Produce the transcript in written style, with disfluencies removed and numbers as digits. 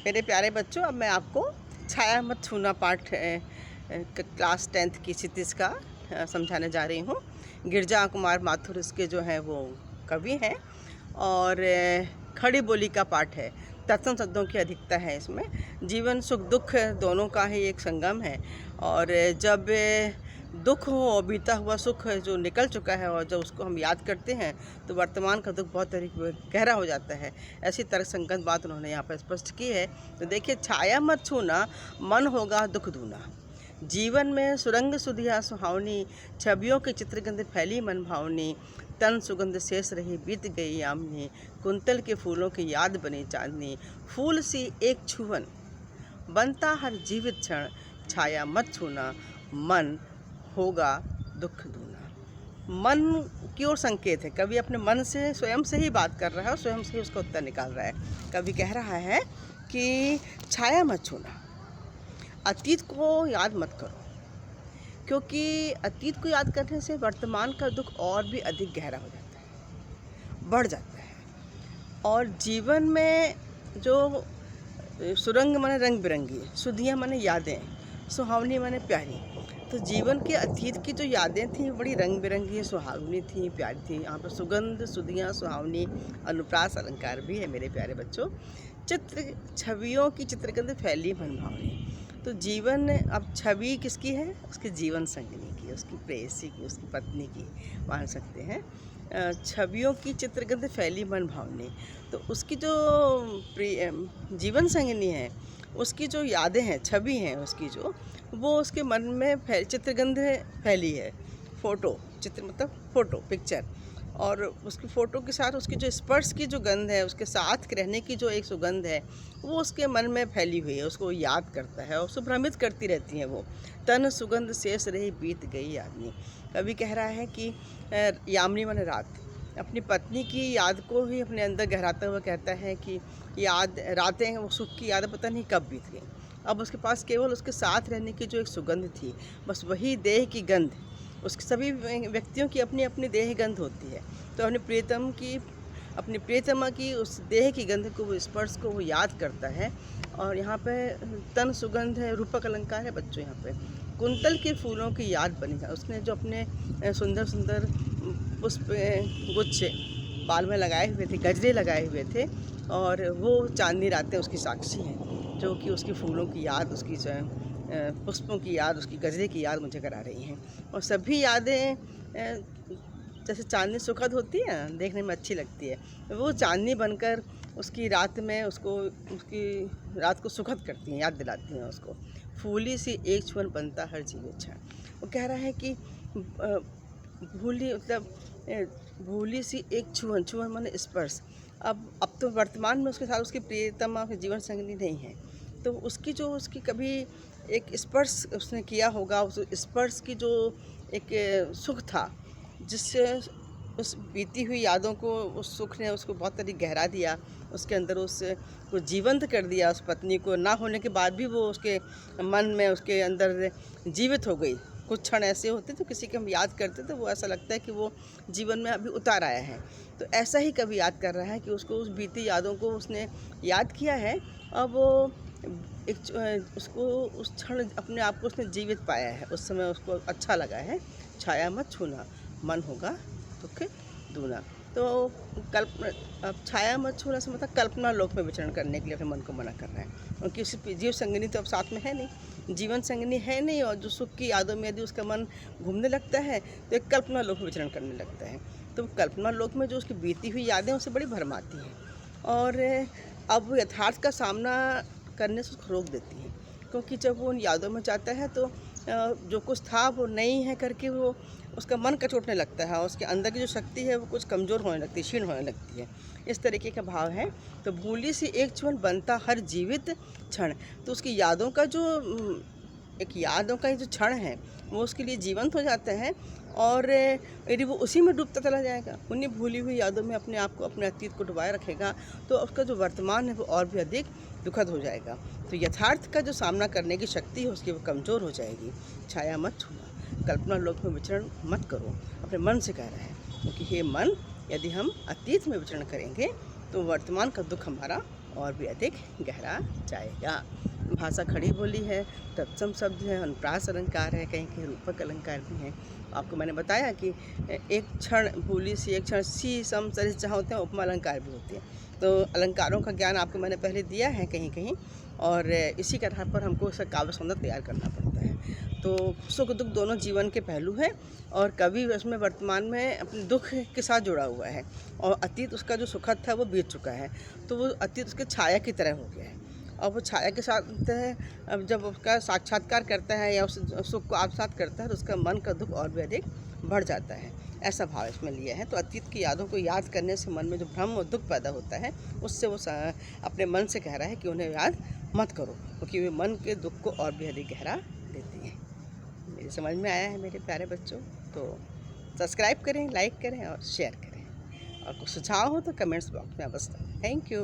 मेरे प्यारे बच्चों, अब मैं आपको छाया मत छूना पाठ क्लास 10th की क्षितिज का समझाने जा रही हूँ। गिरजा कुमार माथुर इसके जो हैं वो कवि हैं और खड़ी बोली का पाठ है। तत्सम शब्दों की अधिकता है इसमें। जीवन सुख दुख दोनों का ही एक संगम है और जब दुख हो और बीता हुआ सुख जो निकल चुका है और जब उसको हम याद करते हैं तो वर्तमान का दुख बहुत गहरा हो जाता है। ऐसी तर्कसंगत बात उन्होंने यहाँ पर स्पष्ट की है। तो देखिए, छाया मत छूना मन होगा दुख दूना। जीवन में सुरंग सुधिया सुहावनी, छवियों की चित्रगंध फैली मन भावनी। तन सुगंध शेष रही बीत गई यामनी, कुंतल के फूलों की याद बनी चांदनी। फूल सी एक छुअन बनता हर जीवित क्षण, छाया मत छूना मन होगा दुख दूना। मन की ओर संकेत है। कवि अपने मन से स्वयं से ही बात कर रहा है और स्वयं से ही उसका उत्तर निकाल रहा है। कवि कह रहा है कि छाया मत छूना, अतीत को याद मत करो, क्योंकि अतीत को याद करने से वर्तमान का दुख और भी अधिक गहरा हो जाता है, बढ़ जाता है। और जीवन में जो सुरंग माने रंग बिरंगी, सुधियाँ माने यादें, सुहावनी माने प्यारी। तो जीवन के अतीत की जो यादें थी बड़ी रंग बिरंगी, सुहावनी थी, प्यारी थी। यहाँ पर सुगंध, सुधियाँ, सुहावनी अनुप्रास अलंकार भी है मेरे प्यारे बच्चों। चित्र छवियों की चित्रगंध फैली मन भावनी। तो जीवन अब छवि किसकी है? उसके जीवन संगिनी की, उसकी प्रेयसी की, उसकी पत्नी की मान सकते हैं। छवियों की चित्रगंध फैली मन भावनी। तो उसकी जो जीवन संगिनी है, उसकी जो यादें हैं, छवि हैं उसकी जो, वो उसके मन में चित्रगंध फैली है। फ़ोटो, चित्र मतलब फ़ोटो, पिक्चर। और उसकी फ़ोटो के साथ उसकी जो स्पर्श की जो गंध है, उसके साथ रहने की जो एक सुगंध है, वो उसके मन में फैली हुई है। उसको याद करता है और उसको भ्रमित करती रहती हैं वो। तन सुगंध शेष रही बीत गई यादनी। कवि कह रहा है कि यामनी माने रात, अपनी पत्नी की याद को ही अपने अंदर गहराता हुआ कहता है कि याद रातें, वो सुख की याद पता नहीं कब बीत गई। अब उसके पास केवल उसके साथ रहने की जो एक सुगंध थी, बस वही देह की गंध। उसके सभी व्यक्तियों की अपनी अपनी देह गंध होती है। तो अपनी प्रियतमा की उस देह की गंध को, वो स्पर्श को वो याद करता है। और यहाँ पे तन सुगंध है, रूपक अलंकार है बच्चों। यहाँ पे कुंतल के फूलों की याद बनी है। उसने जो अपने सुंदर सुंदर पुष्प गुच्छे बाल में लगाए हुए थे, गजरे लगाए हुए थे, और वो चांदनी रातें उसकी साक्षी हैं, जो कि उसकी फूलों की याद, उसकी पुष्पों की याद, उसकी गजरे की याद मुझे करा रही हैं। और सभी यादें जैसे चांदनी सुखद होती है, देखने में अच्छी लगती है, वो चांदनी बनकर उसकी रात में उसकी रात को सुखद करती हैं, याद दिलाती हैं उसको। फूली सी एक छुअन बनता हर जीवित क्षण। वो कह रहा है कि भूली सी एक छुअन, छुअन माने स्पर्श। अब तो वर्तमान में उसके साथ उसकी प्रियतमा, जीवन संगिनी नहीं है, तो उसकी कभी एक स्पर्श उसने किया होगा। उस स्पर्श की जो एक सुख था, जिससे उस बीती हुई यादों को, उस सुख ने उसको बहुत अधिक गहरा दिया, उसके अंदर उसको जीवंत कर दिया। उस पत्नी को ना होने के बाद भी वो उसके मन में, उसके अंदर जीवित हो गई। कुछ क्षण ऐसे होते तो किसी के हम याद करते तो वो ऐसा लगता है कि वो जीवन में अभी उतार आया है। तो ऐसा ही कभी याद कर रहा है कि उसको उस बीती यादों को उसने याद किया है। अब वो उसको उस क्षण अपने आप को उसने जीवित पाया है, उस समय उसको अच्छा लगा है। छाया मत छूना मन होगा दुख दूना। तो अब छाया मत छूना से मतलब कल्पना लोक में विचरण करने के लिए अपने मन को मना कर रहा है, क्योंकि उसकी जीव संगिनी तो अब साथ में है नहीं, जीवन संगिनी है नहीं। और जो सुख की यादों में यदि उसका मन घूमने लगता है तो एक कल्पना लोक में विचरण करने लगता है। तो कल्पना लोक में जो उसकी बीती हुई यादें उसे बड़ी भरमाती हैं और अब वो यथार्थ का सामना करने से उसको रोक देती हैं, क्योंकि जब वो उन यादों में जाता है तो जो कुछ था वो नहीं है करके वो उसका मन कचोटने लगता है और उसके अंदर की जो शक्ति है वो कुछ कमज़ोर होने लगती है, क्षीण होने लगती है। इस तरीके का भाव है। तो भूली सी एक छुअन बनता हर जीवित क्षण। तो उसकी यादों का जो क्षण है वो उसके लिए जीवंत हो जाते हैं। और यदि वो उसी में डूबता चला जाएगा, उन्हीं भूली हुई यादों में अपने आप को, अपने अतीत को डुबाए रखेगा, तो उसका जो वर्तमान है वो और भी अधिक दुखद हो जाएगा। तो यथार्थ का जो सामना करने की शक्ति है उसकी वो कमज़ोर हो जाएगी। छाया मत छूना, कल्पना लोक में विचरण मत करो, अपने मन से कह रहा है। क्योंकि हे मन, यदि हम अतीत में विचरण करेंगे तो वर्तमान का दुख हमारा और भी अधिक गहरा जाएगा। भाषा खड़ी बोली है, तत्सम शब्द है, अनुप्रास अलंकार है, कहीं कहीं रूपक अलंकार भी हैं। आपको मैंने बताया कि एक क्षण भूली सी, एक क्षण सी, सम, सरिस जहाँ होते हैं उपमा अलंकार भी होते हैं। तो अलंकारों का ज्ञान आपको मैंने पहले दिया है कहीं कहीं, और इसी के आधार पर हमको उसका काव्य सौंदर्य तैयार करना पड़ता है। तो सुख दुख दोनों जीवन के पहलू हैं, और कवि उसमें वर्तमान में अपने दुख के साथ जुड़ा हुआ है, और अतीत उसका जो सुखद था वो बीत चुका है, तो वो अतीत उसके छाया की तरह हो गया है। और वो छाया के साथ है, अब जब उसका साक्षात्कार करता है या उस सुख को आत्मसात करता है तो उसका मन का दुख और भी अधिक बढ़ जाता है, ऐसा भाव इसमें लिया है। तो अतीत की यादों को याद करने से मन में जो भ्रम और दुख पैदा होता है, उससे वो अपने मन से कह रहा है कि उन्हें याद मत करो, क्योंकि वे मन के दुख को और भी अधिक गहरा देती हैं। मेरी समझ में आया है मेरे प्यारे बच्चों, तो सब्सक्राइब करें, लाइक करें और शेयर करें, और कुछ सुझाव हो तो कमेंट्स बॉक्स में अवश्य। Thank you.